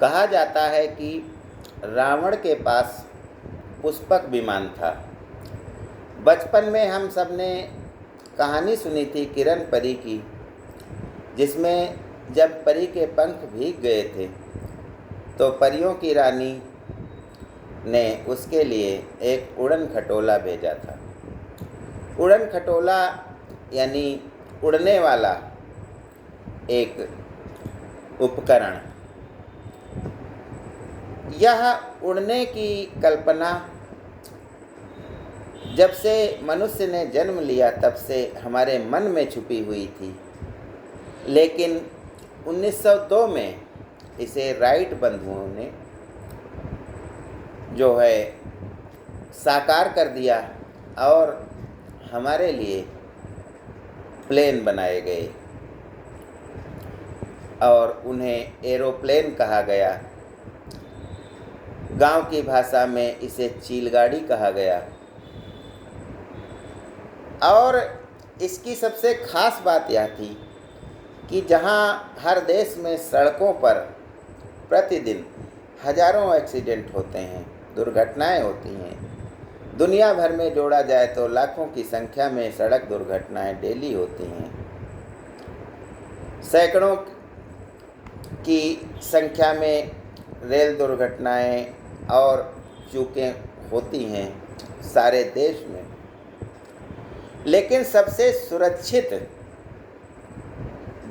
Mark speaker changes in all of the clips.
Speaker 1: कहा जाता है कि रावण के पास पुष्पक विमान था। बचपन में हम सब ने कहानी सुनी थी किरण परी की, जिसमें जब परी के पंख भीग गए थे तो परियों की रानी ने उसके लिए एक उड़न खटोला भेजा था। उड़न खटोला यानी उड़ने वाला एक उपकरण। यह उड़ने की कल्पना जब से मनुष्य ने जन्म लिया तब से हमारे मन में छुपी हुई थी, लेकिन 1902 में इसे राइट बंधुओं ने जो है साकार कर दिया और हमारे लिए प्लेन बनाए गए और उन्हें एरोप्लेन कहा गया। गांव की भाषा में इसे चीलगाड़ी कहा गया। और इसकी सबसे खास बात यह थी कि जहां हर देश में सड़कों पर प्रतिदिन हजारों एक्सीडेंट होते हैं, दुर्घटनाएं होती हैं, दुनिया भर में जोड़ा जाए तो लाखों की संख्या में सड़क दुर्घटनाएं डेली होती हैं। सैकड़ों की संख्या में रेल दुर्घटनाएं और चूकें होती हैं सारे देश में, लेकिन सबसे सुरक्षित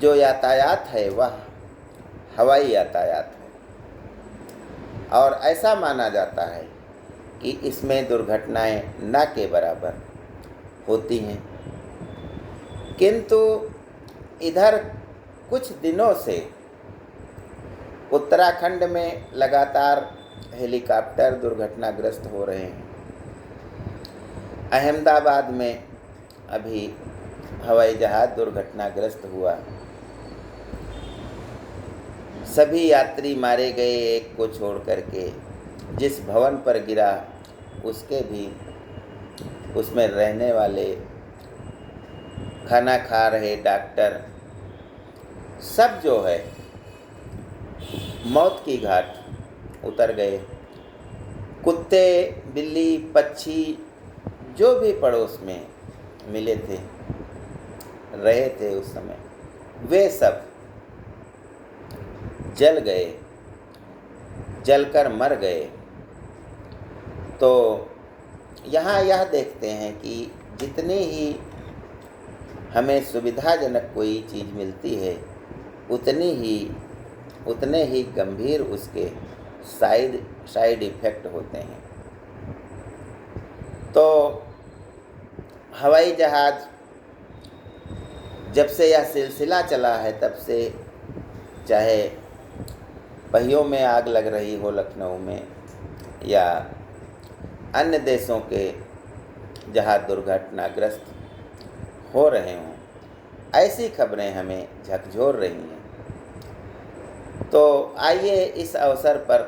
Speaker 1: जो यातायात है वह हवाई यातायात है। और ऐसा माना जाता है कि इसमें दुर्घटनाएं न के बराबर होती हैं। किंतु इधर कुछ दिनों से उत्तराखंड में लगातार हेलीकॉप्टर दुर्घटनाग्रस्त हो रहे हैं। अहमदाबाद में अभी हवाई जहाज़ दुर्घटनाग्रस्त हुआ। सभी यात्री मारे गए, एक को छोड़ करके। जिस भवन पर गिरा उसके भी, उसमें रहने वाले, खाना खा रहे डॉक्टर, सब जो है मौत की घाट उतर गए। कुत्ते, बिल्ली, पक्षी जो भी पड़ोस में मिले थे, रहे थे उस समय, वे सब जल गए, जलकर मर गए। तो यहाँ यह देखते हैं कि जितनी ही हमें सुविधाजनक कोई चीज़ मिलती है उतने ही गंभीर उसके साइड इफ़ेक्ट होते हैं। तो हवाई जहाज़ जब से यह सिलसिला चला है तब से, चाहे पहियों में आग लग रही हो लखनऊ में या अन्य देशों के जहाज़ दुर्घटनाग्रस्त हो रहे हों, ऐसी खबरें हमें झकझोर रही हैं। तो आइए इस अवसर पर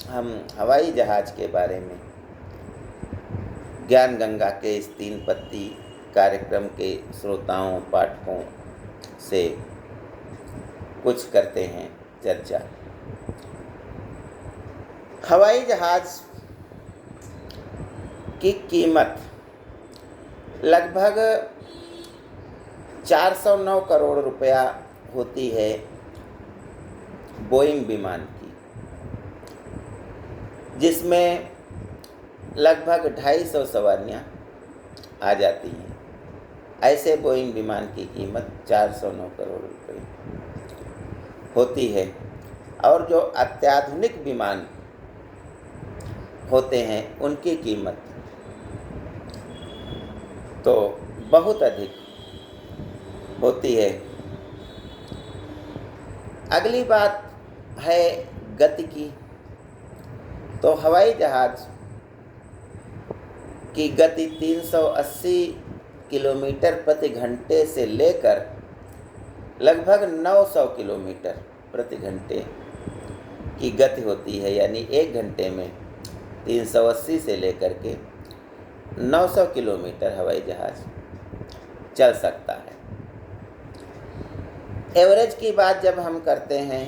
Speaker 1: हम हवाई जहाज़ के बारे में ज्ञान गंगा के इस 3 पत्ती कार्यक्रम के श्रोताओं, पाठकों से कुछ करते हैं चर्चा। हवाई जहाज़ की कीमत लगभग 409 करोड़ रुपया होती है बोइंग विमान की, जिसमें लगभग 250 सवारियाँ आ जाती हैं। ऐसे बोइंग विमान की कीमत 409 करोड़ रुपये होती है। और जो अत्याधुनिक विमान होते हैं उनकी कीमत तो बहुत अधिक होती है। अगली बात है गति की। तो हवाई जहाज़ की गति 380 किलोमीटर प्रति घंटे से लेकर लगभग 900 किलोमीटर प्रति घंटे की गति होती है। यानी 1 घंटे में 380 से लेकर के 900 किलोमीटर हवाई जहाज़ चल सकता है। एवरेज की बात जब हम करते हैं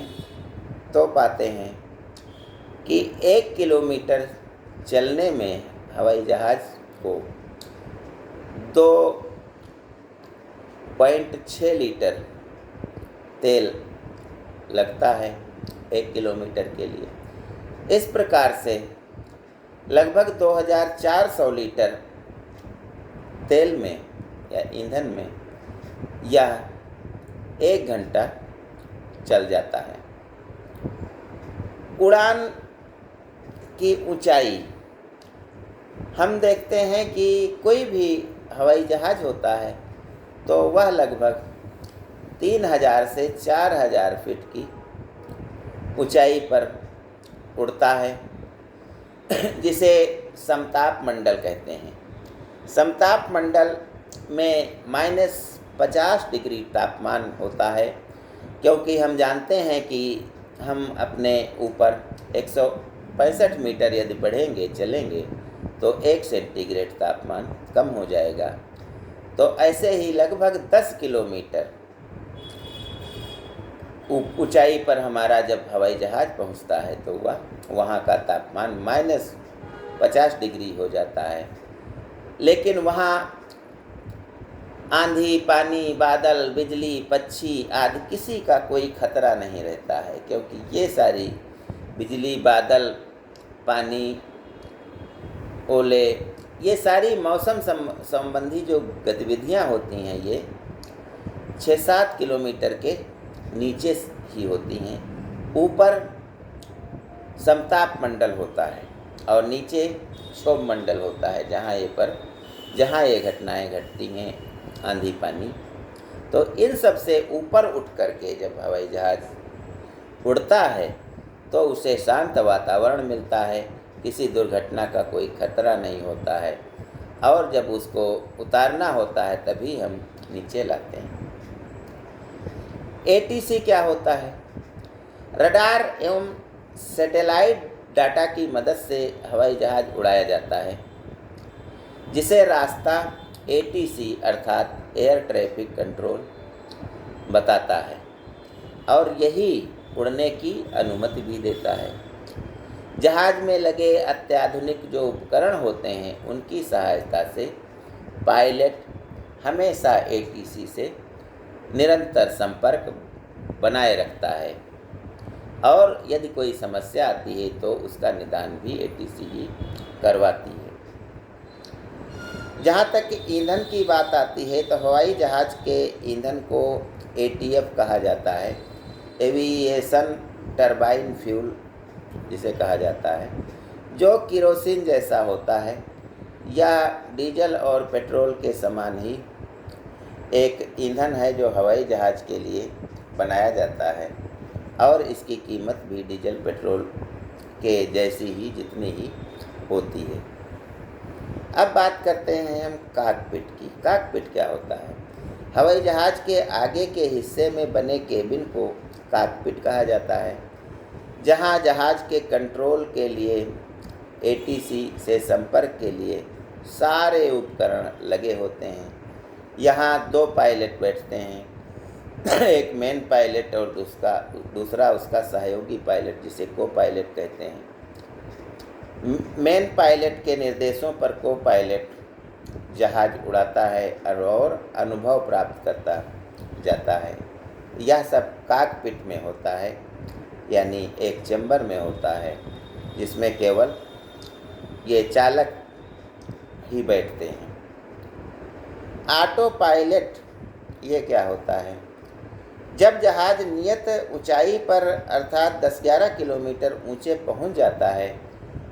Speaker 1: तो पाते हैं कि 1 किलोमीटर चलने में हवाई जहाज़ को 2.6 लीटर तेल लगता है 1 किलोमीटर के लिए। इस प्रकार से लगभग 2400 लीटर तेल में या ईंधन में यह 1 घंटा चल जाता है। उड़ान की ऊंचाई हम देखते हैं कि कोई भी हवाई जहाज़ होता है तो वह लगभग 3000 से 4000 फीट की ऊंचाई पर उड़ता है, जिसे समताप मंडल कहते हैं। समताप मंडल में -50 डिग्री तापमान होता है, क्योंकि हम जानते हैं कि हम अपने ऊपर 165 मीटर यदि बढ़ेंगे चलेंगे तो 1 सेंटीग्रेड तापमान कम हो जाएगा। तो ऐसे ही लगभग 10 किलोमीटर ऊंचाई पर हमारा जब हवाई जहाज़ पहुंचता है तो वह वहाँ का तापमान -50 डिग्री हो जाता है। लेकिन वहाँ आंधी, पानी, बादल, बिजली, पक्षी आदि किसी का कोई खतरा नहीं रहता है, क्योंकि ये सारी बिजली, बादल, पानी, ओले, ये सारी मौसम संबंधी जो गतिविधियाँ होती हैं ये 6-7 किलोमीटर के नीचे ही होती हैं। ऊपर समताप मंडल होता है और नीचे क्षोभ मंडल होता है, जहाँ ये घटनाएं घटती हैं, आंधी, पानी। तो इन सब से ऊपर उठ कर के जब हवाई जहाज़ उड़ता है तो उसे शांत वातावरण मिलता है, किसी दुर्घटना का कोई खतरा नहीं होता है, और जब उसको उतारना होता है तभी हम नीचे लाते हैं। एटीसी क्या होता है? रडार एवं सैटेलाइट डाटा की मदद से हवाई जहाज़ उड़ाया जाता है, जिसे रास्ता एटीसी अर्थात एयर ट्रैफिक कंट्रोल बताता है, और यही उड़ने की अनुमति भी देता है। जहाज़ में लगे अत्याधुनिक जो उपकरण होते हैं उनकी सहायता से पायलट हमेशा एटीसी से निरंतर संपर्क बनाए रखता है, और यदि कोई समस्या आती है तो उसका निदान भी एटीसी ही करवाती है। जहाँ तक ईंधन की बात आती है तो हवाई जहाज़ के ईंधन को एटीएफ कहा जाता है, एविएशन टरबाइन फ्यूल जिसे कहा जाता है, जो किरोसिन जैसा होता है या डीजल और पेट्रोल के समान ही एक ईंधन है जो हवाई जहाज़ के लिए बनाया जाता है, और इसकी कीमत भी डीजल पेट्रोल के जैसी ही जितनी ही होती है। अब बात करते हैं हम कॉकपिट की। कॉकपिट क्या होता है? हवाई जहाज़ के आगे के हिस्से में बने केबिन को कॉकपिट कहा जाता है, जहां जहाज़ के कंट्रोल के लिए एटीसी से संपर्क के लिए सारे उपकरण लगे होते हैं। यहाँ 2 पायलट बैठते हैं, एक मेन पायलट और दूसरा उसका सहयोगी पायलट, जिसे को पायलट कहते हैं। मेन पायलट के निर्देशों पर को पायलट जहाज़ उड़ाता है और अनुभव प्राप्त करता जाता है। यह सब कॉकपिट में होता है, यानी एक चैम्बर में होता है जिसमें केवल ये चालक ही बैठते हैं। ऑटो पायलट ये क्या होता है? जब जहाज़ नियत ऊंचाई पर अर्थात 10-11 किलोमीटर ऊंचे पहुंच जाता है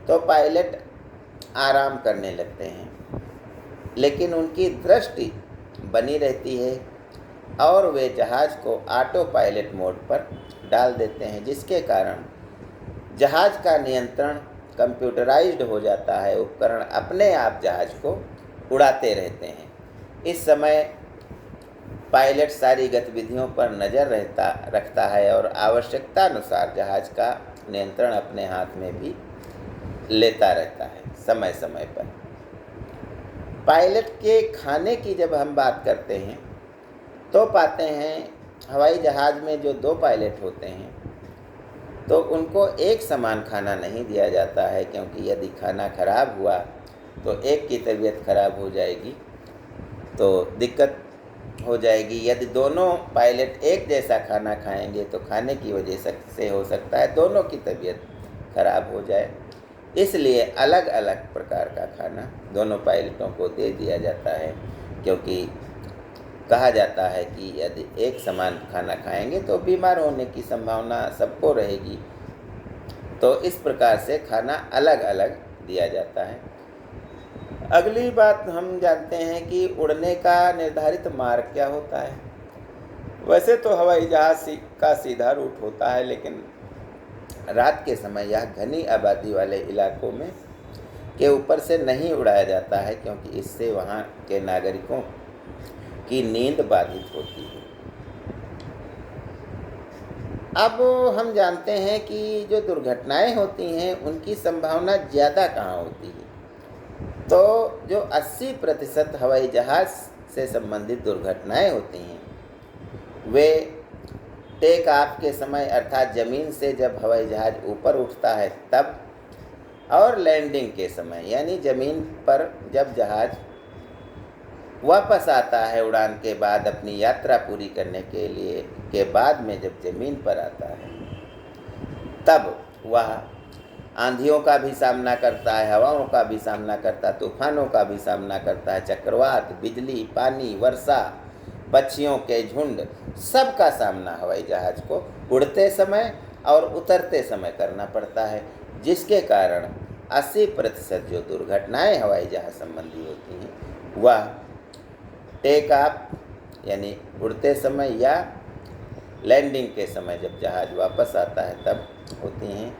Speaker 1: तो पायलट आराम करने लगते हैं, लेकिन उनकी दृष्टि बनी रहती है और वे जहाज़ को ऑटो पायलट मोड पर डाल देते हैं, जिसके कारण जहाज़ का नियंत्रण कंप्यूटराइज्ड हो जाता है। उपकरण अपने आप जहाज़ को उड़ाते रहते हैं। इस समय पायलट सारी गतिविधियों पर नज़र रखता है और आवश्यकता अनुसार जहाज़ का नियंत्रण अपने हाथ में भी लेता रहता है समय समय पर। पायलट के खाने की जब हम बात करते हैं तो पाते हैं हवाई जहाज़ में जो 2 पायलट होते हैं तो उनको एक समान खाना नहीं दिया जाता है, क्योंकि यदि खाना खराब हुआ तो एक की तबीयत खराब हो जाएगी, तो दिक्कत हो जाएगी। यदि दोनों पायलट एक जैसा खाना खाएंगे तो खाने की वजह से हो सकता है दोनों की तबीयत खराब हो जाए। इसलिए अलग अलग प्रकार का खाना दोनों पायलटों को दे दिया जाता है, क्योंकि कहा जाता है कि यदि एक समान खाना खाएंगे तो बीमार होने की संभावना सबको रहेगी। तो इस प्रकार से खाना अलग अलग दिया जाता है। अगली बात हम जानते हैं कि उड़ने का निर्धारित मार्ग क्या होता है। वैसे तो हवाई जहाज़ का सीधा रूट होता है, लेकिन रात के समय यह घनी आबादी वाले इलाकों में के ऊपर से नहीं उड़ाया जाता है, क्योंकि इससे वहाँ के नागरिकों की नींद बाधित होती है। अब हम जानते हैं कि जो दुर्घटनाएं होती हैं उनकी संभावना ज़्यादा कहाँ होती है। तो जो 80% हवाई जहाज़ से संबंधित दुर्घटनाएं होती हैं वे टेक ऑफ के समय, अर्थात ज़मीन से जब हवाई जहाज़ ऊपर उठता है तब, और लैंडिंग के समय, यानी ज़मीन पर जब जहाज़ वापस आता है उड़ान के बाद अपनी यात्रा पूरी करने के बाद में जब ज़मीन पर आता है तब वह आंधियों का भी सामना करता है, हवाओं का भी सामना करता है, तूफानों का भी सामना करता है, चक्रवात, बिजली, पानी, वर्षा, पक्षियों के झुंड, सब का सामना हवाई जहाज़ को उड़ते समय और उतरते समय करना पड़ता है, जिसके कारण 80% जो दुर्घटनाएं हवाई जहाज़ संबंधी होती हैं वह टेक ऑफ यानी उड़ते समय या लैंडिंग के समय जब जहाज़ वापस आता है तब होती हैं।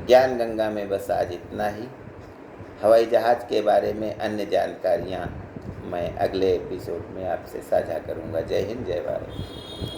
Speaker 1: ज्ञान गंगा में बस आज इतना ही। हवाई जहाज़ के बारे में अन्य जानकारियाँ मैं अगले एपिसोड में आपसे साझा करूँगा। जय हिंद, जय भारत।